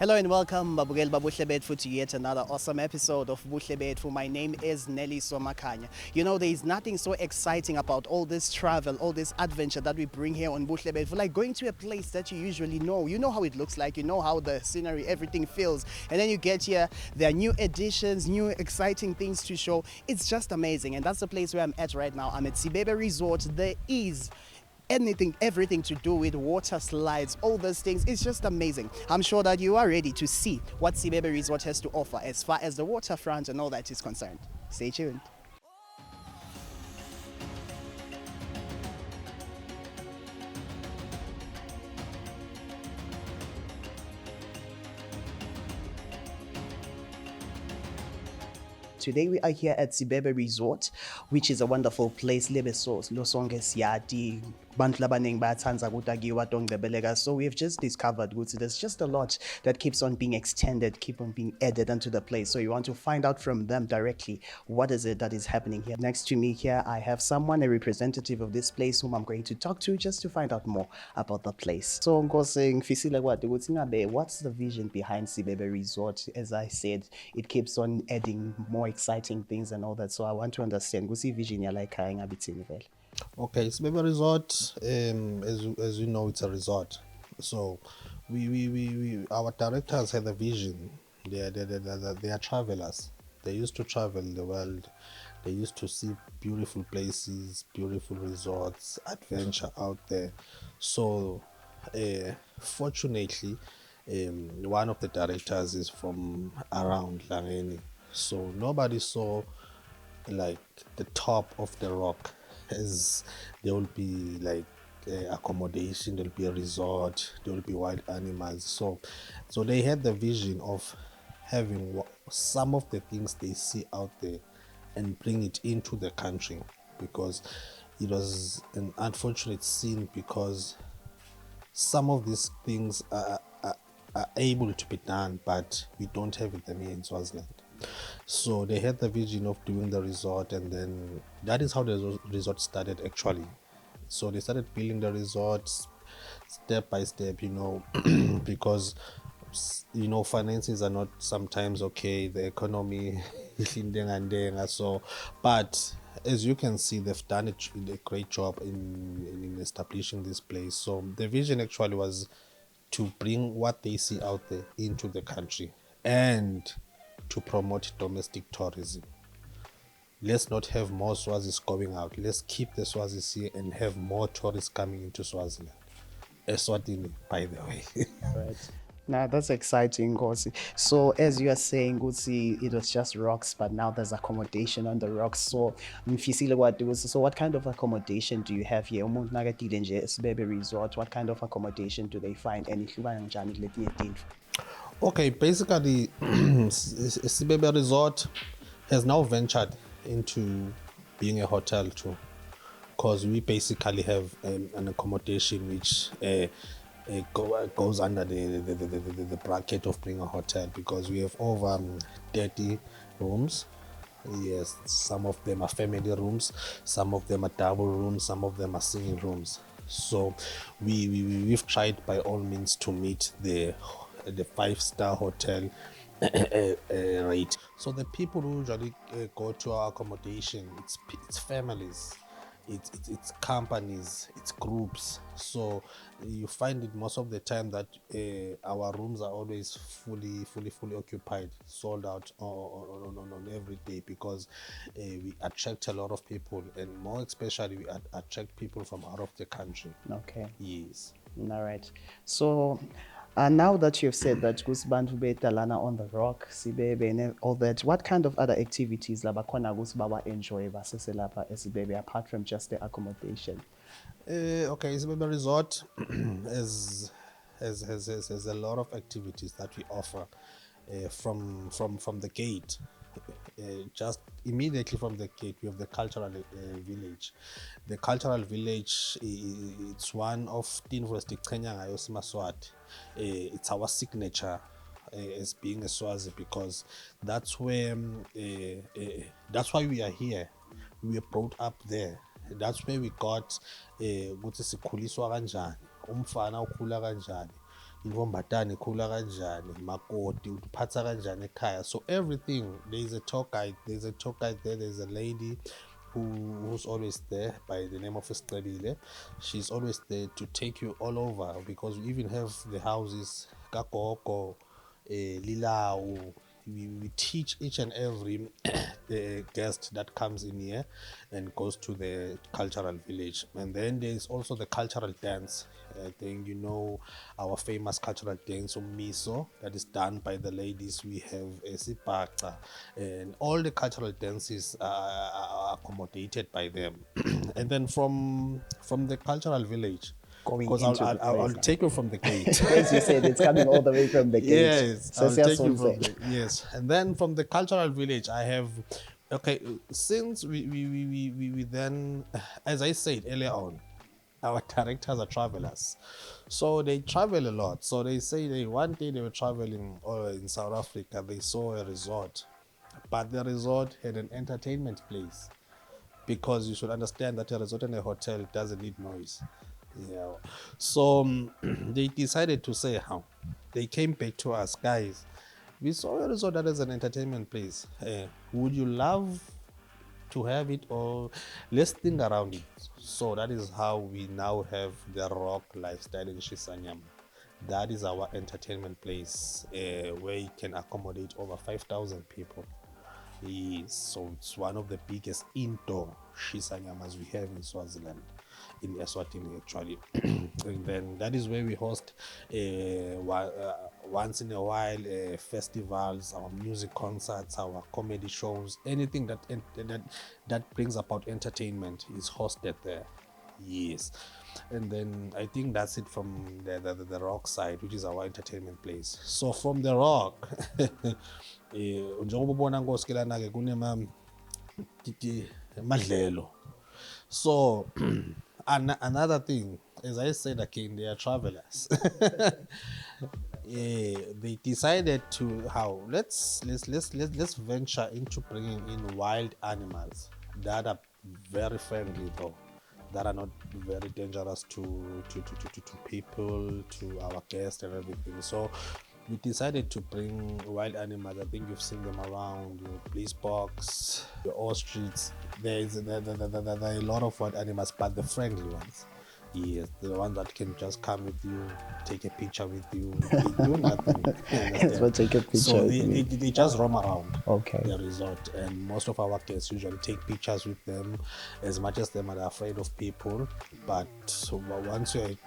Hello and welcome, Babugel Buhle Betfu, to yet another awesome episode of Buhle Betfu. My name is Nelly Somakanya. You know, there is nothing so exciting about all this travel, all this adventure that we bring here on Buhle Betfu, like going to a place that you usually know. You know how it looks like, you know how the scenery, everything feels. And then you get here, there are new additions, new exciting things to show. It's just amazing. And that's the place where I'm at right now. I'm at Sibebe Resort. There is everything to do with water slides, all those things. It's just amazing. I'm sure that you are ready to see what Sibebe Resort has to offer as far as the waterfront and all that is concerned. Stay tuned. Today we are here at Sibebe Resort, which is a wonderful place. Losonge siyati, bantu labanengi bayathanda ukuthi akiwa tongibeleka. So we've just discovered ukuthi there's just a lot that keeps on being extended, keep on being added onto the place. So you want to find out from them directly what is it that is happening here. Next to me here, I have someone, a representative of this place, whom I'm going to talk to just to find out more about the place. So ngifisile kwade ukuthi ngabe, what's the vision behind Sibebe Resort? As I said, it keeps on adding more exciting things and all that. So I want to understand what's the vision you like ngabithini vele. Okay, Sibebe Resort, as you know, it's a resort. So our directors had a vision. They are travelers. They used to travel the world. They used to see beautiful places, beautiful resorts, adventure out there. So, fortunately, one of the directors is from around Langeni. So nobody saw like the top of the rock, as there will be like accommodation, there'll be a resort, there will be wild animals. So they had the vision of having some of the things they see out there and bring it into the country, because it was an unfortunate scene, because some of these things are able to be done, but we don't have it here in Swaziland. So they had the vision of doing the resort, and then that is how the resort started actually. So they started building the resort step by step, because finances are not sometimes okay, the economy so, but as you can see, they've done a great job in establishing this place. So the vision actually was to bring what they see out there into the country and to promote domestic tourism. Let's not have more Swazis going out. Let's keep the Swazis here and have more tourists coming into Swaziland. Eswatini, by the way. Right. Now that's exciting, Ngozi. So as you are saying, Ngozi, it was just rocks, but now there's accommodation on the rocks. So what kind of accommodation do you have here? Umuntu nakadile nje eSibebe Resort, what kind of accommodation do they find? And ihlukana njani kuletinye tindlu? Okay, basically, Sibebe Resort has now ventured into being a hotel too, because we basically have an accommodation which goes under the bracket of being a hotel, because we have over 30 rooms. Yes, some of them are family rooms, some of them are double rooms, some of them are single rooms. So we've tried by all means to meet the 5-star hotel rate. So the people who usually go to our accommodation, it's families, it's companies, it's groups. So you find it most of the time that our rooms are always fully occupied, sold out on every day, because we attract a lot of people, and more especially we attract people from out of the country. Okay. Yes. All right. So now that you've said that Bantu betalana on the rock, Sibebe and all that, what kind of other activities labakhona Baba enjoy baseselapha eSibebe apart from just the accommodation? Okay, Sibebe Resort has a lot of activities that we offer from the gate. Just immediately from the gate, we have the cultural village. The cultural village, it's one of Tinvo Stikanyanga Simaswati. It's our signature as being a Swazi, because that's where that's why we are here. We were brought up there. That's where we got ukuthi sikhuliswa kanjani, umfana ukhula kanjani. inkombatana ikhula kanjani, makoti uphatha kanjani ekhaya. So everything, there's a tour guide there, there's a lady who's always there by the name of Sibebe. She's always there to take you all over, because we even have the houses Kagogo, Lilau. We teach each and every guest that comes in here and goes to the cultural village. And then there's also the cultural dance. I think you know our famous cultural dance of miso that is done by the ladies. We have a sipaca, and all the cultural dances are accommodated by them. And then from the cultural village, Going because into the I'll place now. take you from the gate. As you said, it's coming all the way from the gate. Yes, So I'll take you from siyasondzela. the yes, and then from the cultural village, I have okay. Since we then, as I said earlier on, our directors are travelers, so they travel a lot. So they say one day they were traveling in South Africa. They saw a resort, but the resort had an entertainment place, because you should understand that a resort and a hotel doesn't need noise. Yeah. So they decided to say how. They came back to us, guys. We saw a resort that is an entertainment place. Would you love to have it, or let's think around it? So that is how we now have the Rock Lifestyle in Shisanyama. That is our entertainment place, where you can accommodate over 5,000 people. Yes, so it's one of the biggest indoor shisanyamas we have in Swaziland, in Eswatini actually. And then that is where we host once in a while festivals, our music concerts, our comedy shows, anything that brings about entertainment is hosted there. Yes, and then I think that's it from the Rock side, which is our entertainment place. So from the Rock, njengoba ubona ngosikilana-ke madlelo. So another thing, as I said again, they are travelers. Yeah, they decided to let's venture into bringing in wild animals that are very friendly, though, that are not very dangerous to people, to our guests and everything. So we decided to bring wild animals. I think you've seen them around, your police box, your ostriches. There are a lot of wild animals, but the friendly ones. Yes, the ones that can just come with you, take a picture with you. They do nothing. You understand? So take a picture So with me. they just roam around Okay. the resort, and most of our guests usually take pictures with them, as much as them are afraid of people. But so once you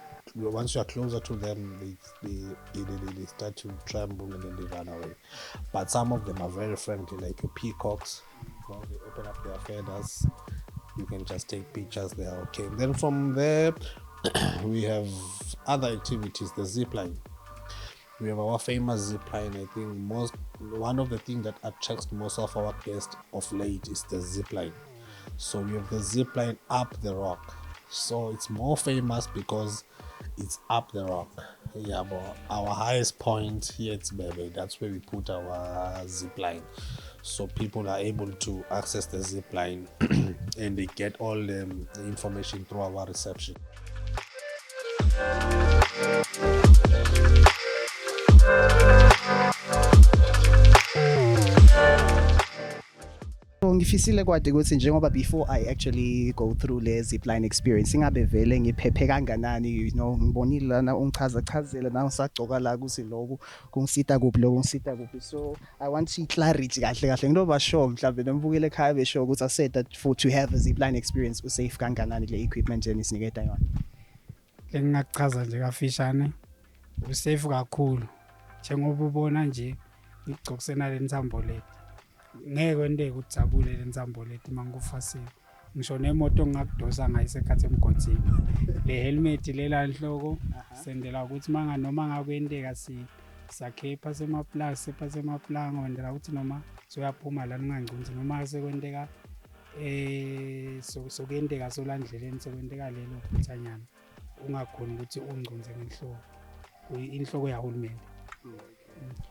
are closer to them, they start to tremble and then they run away. But some of them are very friendly, like your peacocks. Well, they open up their feathers, you can just take pictures there. Okay, then from there we have other activities. The zip line, we have our famous zip line. I think one of the things that attracts most of our guests of late is the zip line. So we have the zip line up the rock. So it's more famous because it's up the rock. Yeah, but our highest point here at Sibebe, that's where we put our zip line. So people are able to access the zip line and they get all the information through our reception. So ngifisile kwade ukuthi njengoba before I actually go through le zipline experience ingabe vele ngiphephe kanganani, you know, ngibonile lana ungichazela na usagcoka la kuthi lokhu kungisita kuphi lokhu kungisita kuphi. So I want clarity kahle kahle ngiloba sure mhlawumbe nombukele ekhaya be sure ukuthi I said that for to have a zipline experience usafe kanganani le equipment enisiniketa yona. Lengingachaza nje kafishane usafe kakhulu njengoba ubona nje ngigcokisena le ntsambo leti ngeke kwendeke ukujabule le ntsambo leti mangufasile ngisho nemoto ngingakudosa ngayisekhathe emgodini le helmet lela enhloko sendela ukuthi manga noma ngakwendeka sakhepha semaplanga wendela ukuthi noma soyaphuma la ningangcunzi noma sekwendeka sokuyendeka solandleleni sekwendeka lelo phithanyana ungakhona ukuthi ungcunze ngenhloko inhloko yahulumeni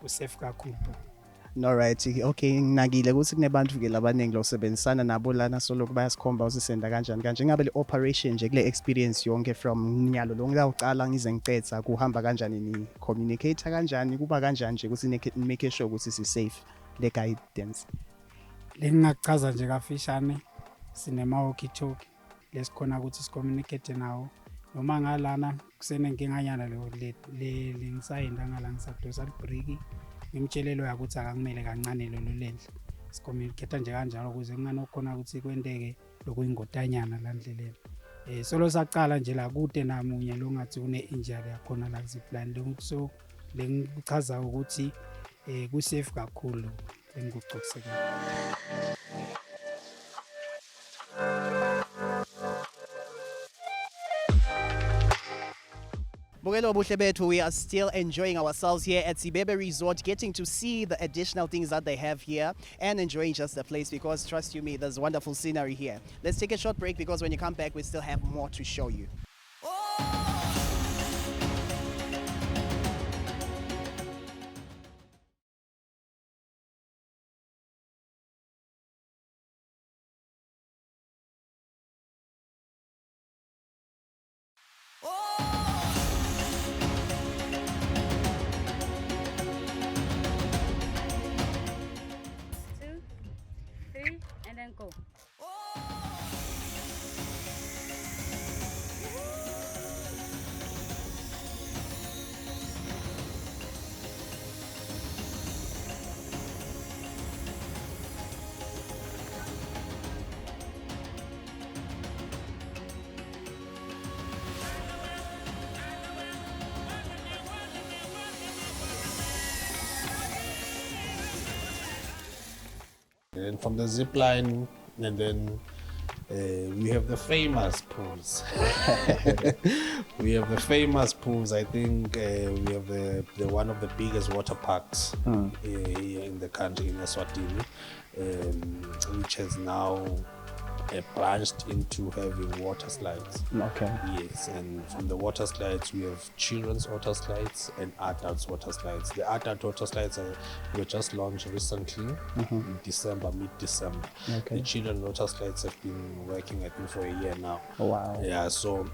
usafe kakhulu. Alright, okay, nginakile ukuthi kunebantu ke labaningi losebenzisana nabo lana soloko bayasikhomba usisenda kanjani kanje. Ngabe le operation nje kule experience yonke from nyalo lo ngiyawucala ngize ngicetha kuhamba kanjani, ni communicate kanjani, kuba kanjani nje ukuthi make sure ukuthi si safe le guidance. Lengingachaza nje kafishane, sinema walkie talkie lesikhona ukuthi sicommunicate nawo noma ngalana kusenenkinganyana le ngisayenda ngala ngisadosa libreak ngimtshelelo yakuthi akakumele kancane lolu lendle sicommunicate nje kanjalo ukuze kunganokhona ukuthi kwendeke lokuyingotanyana la ndleleni. Solo saqala nje la kude namunye lo ngathi une injury yakhona la zipline lo, so lengichaza ukuthi ku safe kakhulu engikuxoxisekile. Buhle Betfu, we are still enjoying ourselves here at Sibebe Resort, getting to see the additional things that they have here and enjoying just the place because, trust you me, there's wonderful scenery here. Let's take a short break because when you come back, we still have more to show you. And then go. And from the zip line, and then we have the famous pools. We have the famous pools. I think we have the one of the biggest water parks here in the country, in Eswatini, which has now branched into having water slides. Okay. Yes, and from the water slides, we have children's water slides and adults water slides. The adult water slides were just launched recently in December, mid-December. Okay. The children's water slides have been working, I think, for a year now. Oh, wow. Yeah, so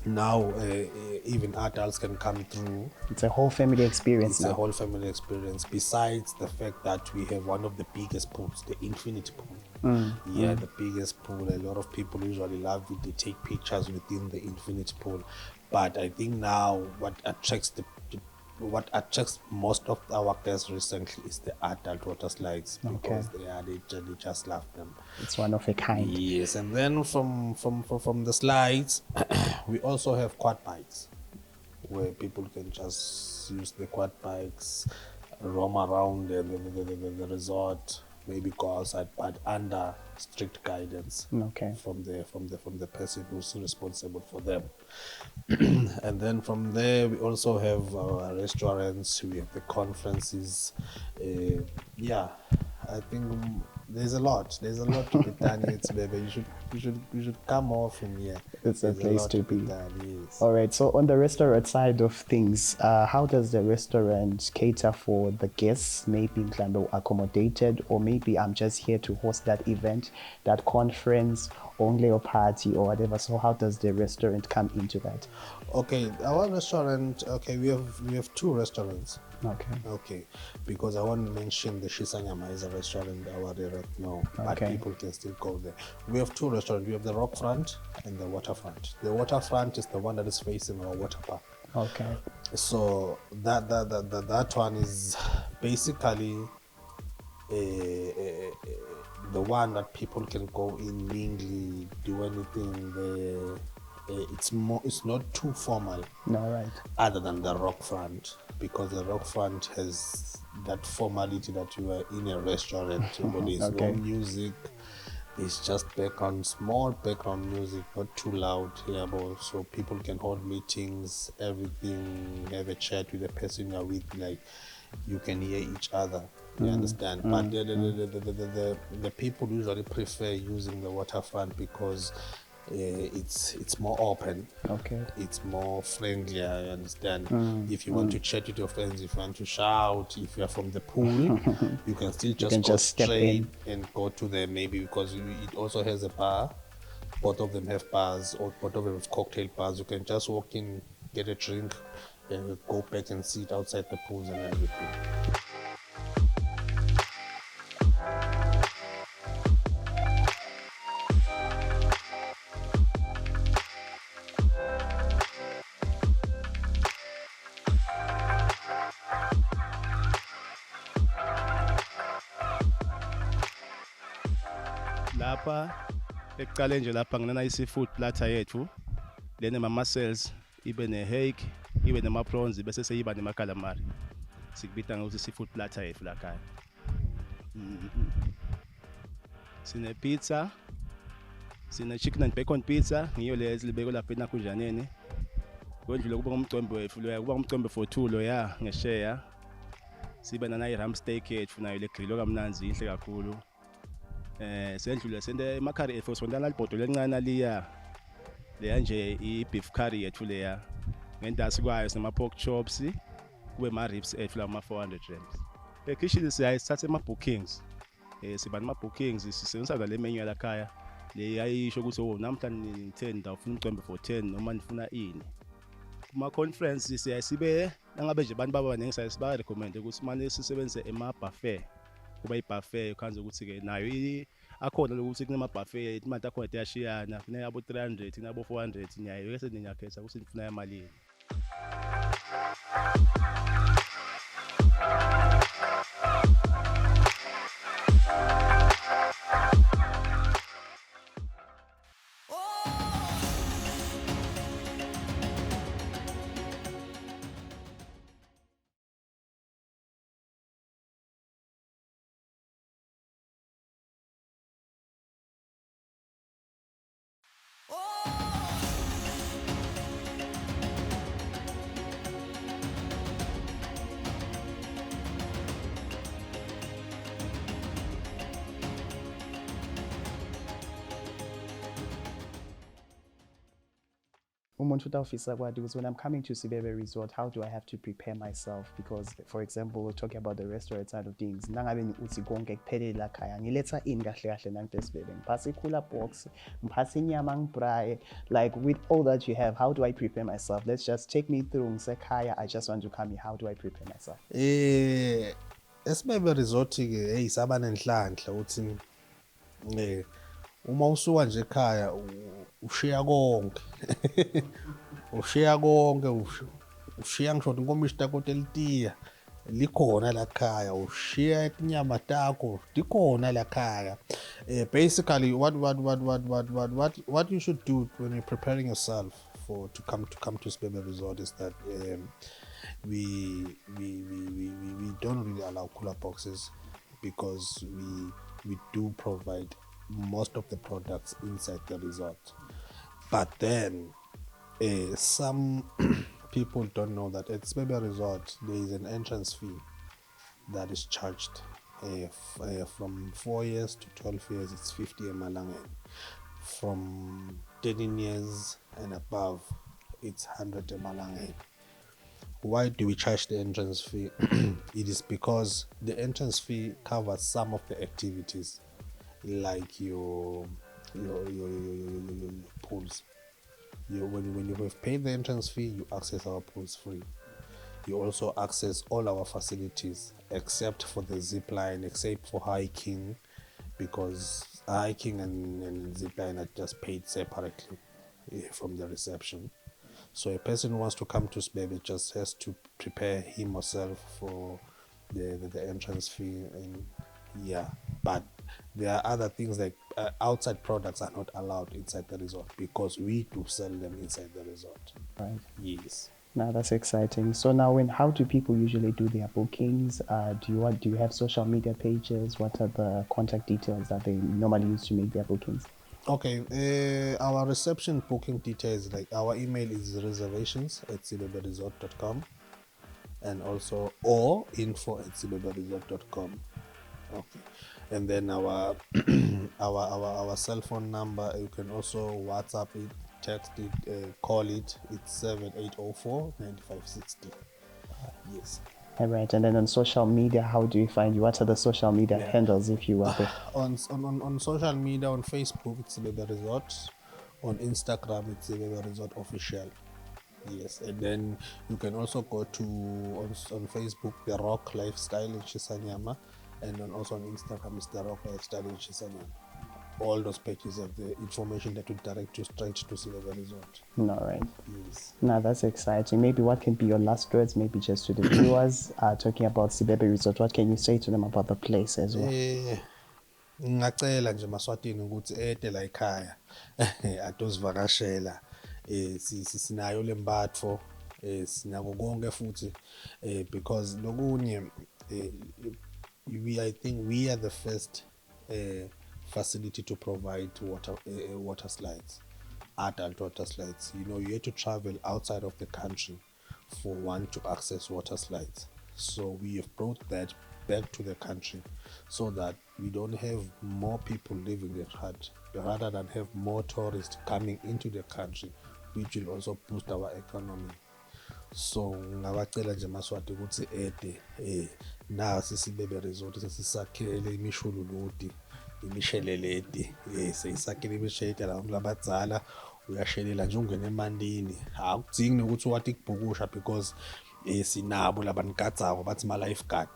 now even adults can come through. It's a whole family experience It's now. a whole family experience, besides the fact that we have one of the biggest pools, the infinity pool. The biggest pool. A lot of people usually love it. They take pictures within the infinity pool. But I think now what attracts most of our guests recently is the adult water slides, because they just love them. It's one of a kind. Yes, and then from the slides, we also have quad bikes, where people can just use the quad bikes, roam around the resort, maybe go outside, but under strict guidance from the person who's responsible for them. And then from there, we also have our restaurants, we have the conferences. I think there's a lot to be done here, baby. You should come often here. It's a place to be. Done, yes. All right. So on the restaurant side of things, how does the restaurant cater for the guests? Maybe accommodated, or maybe I'm just here to host that event, that conference, only a party or whatever. So how does the restaurant come into that? Okay, our restaurant. Okay, we have two restaurants. Okay, because I want to mention the Shisanyama is a restaurant our direct now, but people can still go there. We have two restaurants. We have the Rock Front and the Waterfront. The Waterfront is the one that is facing our water park. Okay. So that one is basically the one that people can go in, mingle, do anything there. It's not too formal. No, right. Other than the Rock Front, because the Rock Front has that formality that you are in a restaurant. There's no music. It's just small background music, not too loud, so people can hold meetings, everything, have a chat with the person you're with, like you can hear each other. You understand? But the people usually prefer using the waterfront because it's more open. Okay. It's more friendly. I understand. If you want to chat with your friends, if you want to shout, if you are from the pool, you can still just can go just step straight in. and go to them. Maybe because it also has a bar. Both of them have bars, or both of them have cocktail bars. You can just walk in, get a drink, and go back and sit outside the pools and everything. Lapha ekuqale nje lapha nginana i-seafood platter yethu lene ma-mussels ibe ne-hake ibe nema-prawns bese seyiba nema-calamari sikubita ngokuthi seafood platter yethu lakhaya. Sine-pizza, sine-chicken and bacon pizza ngiyo le ezilibekwe lapha enakhunjaneni. Kwendlule kuba ngumcombe wethu loya kuba ngumcombe for two loya ngesheya. Sibe nana i-ram steak yethu nayo le grillwe kamnanzi inhle kakhulu. Sendlule sende emakhari ethu sondana libhodo lencane liya leya nje i-beef curry yethu leya ngendasi kwayo sinama-pork chops kube ma-ribs ethu lawo ma-400 grams. Ekitchen sithatha ama-bookings siba nama-bookings sisebenzisa le menu yalakhaya le yayisho ukuthi namhlanje ngitheni ufuna umcombe for 10 noma nifuna ini. Kuma-conference sibe nangabe nje abantu babaningi siba-recommend ukuthi manje sisebenzise ema-buffet kuba i-buffet ukhanze ukuthi-ke nayo akhona lokuthi kunama-buffet imali akhona iyashiyana funa yabo 300 inabo 400 nyayo bese niyakhetha ukuthi nifuna yamalini. Umuntu utawufisa kwadi because when I'm coming to Sibebe Resort, how do I have to prepare myself? Because, for example, we're talking about the restaurant side of things. Nangabe uthi konke kuphelele lakhaya ngiletha ini kahle kahle nangite Sibebe. Ngiphasa cooler box, ngiphasa inyama ngibraye. Like with all that you have, how do I prepare myself? Let's just take me through ngisekhaya. I just want to come here. How do I prepare myself? Esibebe Resort ke hey saba nenhlanhla uthi uma usuka nje ekhaya ushiya konke ushiya ngisho inkomishi takho telitiya likhona la khaya ushiya inyama takho likhona la khaya. Basically what you should do when you're preparing yourself to come to Sibebe Resort is that we don't really allow cooler boxes because we do provide most of the products inside the resort. But then some people don't know that at Sibebe Resort there is an entrance fee that is charged. From 4 years to 12 years it's 50 emalangeni. From 13 years and above it's 100 emalangeni. Why do we charge the entrance fee? It is because the entrance fee covers some of the activities like your pools. When you have paid the entrance fee, you access our pools free. You also access all our facilities except for the zip line, except for hiking, because hiking and zip line are just paid separately from the reception. So a person who wants to come to Sibebe just has to prepare him or herself for the entrance fee, and but there are other things like outside products are not allowed inside the resort because we do sell them inside the resort. Right. Yes. Now that's exciting. So now, how do people usually do their bookings? Do you have social media pages? What are the contact details that they normally use to make their bookings? Okay, our reception booking details, like our email is reservations@sibeberesort.com and also or info@sibeberesort.com. Okay. And then our our cell phone number, you can also WhatsApp it, text it, call it. It's 7804 9560. Yes. All right, and then on social media, how do you find you? What are the social media handles if you are there? On social media, on Facebook, it's Sibebe Resort. On Instagram, it's Sibebe Resort Official. Yes, and then you can also go to on Facebook, The Rock Lifestyle in Chisanyama, and then also on Instagram, it's The Rock Lifestyle in Chisanyama. All those pages have the information that will direct you straight to Sibebe Resort. All right. Yes. Now that's exciting. Maybe what can be your last words, maybe just to the viewers talking about Sibebe Resort? What can you say to them about the place as well? Ngingacela nje Maswatini ukuthi ede la ekhaya atosivakashela sinayo lembatfo sinako konke futhi because lokunye I think we are the first facility to provide water slides, adult water slides. You know, you have to travel outside of the country for one to access water slides. So we have brought that back to the country so that we don't have more people living the country, rather than have more tourists coming into the country, which will also boost our economy. So ngabacela nje Maswati ukuthi ede nasi Sibebe Resort sesisakhele imishululudi imisheleledi seyisakhele imishede labadzala uyashelela nje ungena emandini akudingi ukuthi wathi kubhukusha because sinabo labanikatsako bathi ma lifeguard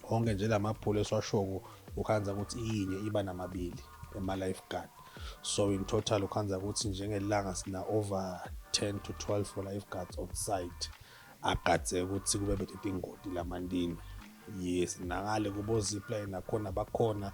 onke nje lamabhulu eswashoko ukhanza ukuthi inye iba namabili ema lifeguard. So in total ukhanza ukuthi njengelanga sina over 10 to 12 lifeguards on site agadze ukuthi kube bethe ingodi lamandini. Yes, nangale kubo zipline nakhona bakhona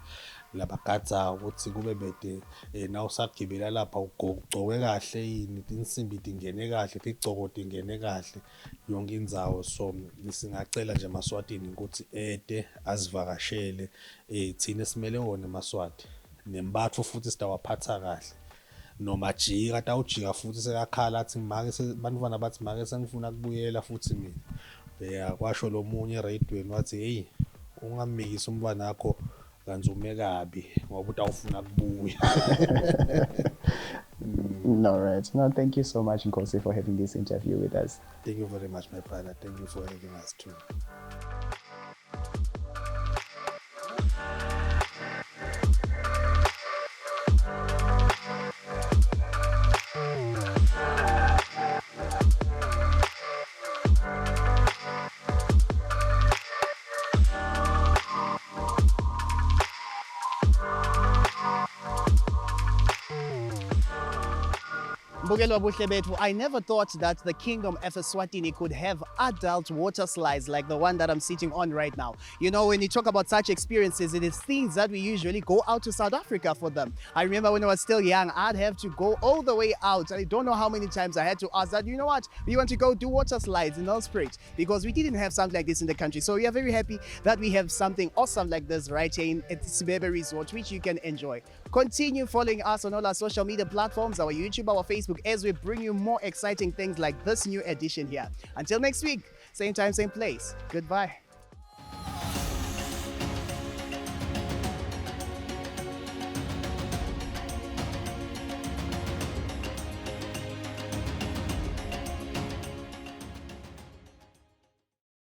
labagadza ukuthi kube bede na usagibela lapha ugcoke kahle yini insimbi tingene kahle tigcoko tingene kahle yonke indzawo. So singacela nje Maswatini ukuthi ede azivakashele thina simele wona Maswati nembatho futhi sitawaphatha kahle nomajika tawujika futhi sekakhala athi make bantwana bathi make sengifuna kubuyela futhi mina kwasho lo munye eradweni wathi hey ungamikisi umntwana wakho kanzume kabi ngoba utawufuna kubuya. All right. No, thank you so much, Nkosi, for having this interview with us. Thank you very much, my brother. Thank you for having us too. Mbukeli wa Buhle Betfu, I never thought that the kingdom of Eswatini could have adult water slides like the one that I'm sitting on right now. You know, when you talk about such experiences, it is things that we usually go out to South Africa for them. I remember when I was still young, I'd have to go all the way out. I don't know how many times I had to ask that, you know what, we want to go do water slides in Nelspruit because we didn't have something like this in the country. So we are very happy that we have something awesome like this right here at Sibebe Resort, which you can enjoy. Continue following us on all our social media platforms, our YouTube, our Facebook, as we bring you more exciting things like this new edition here. Until next week, same time, same place. Goodbye.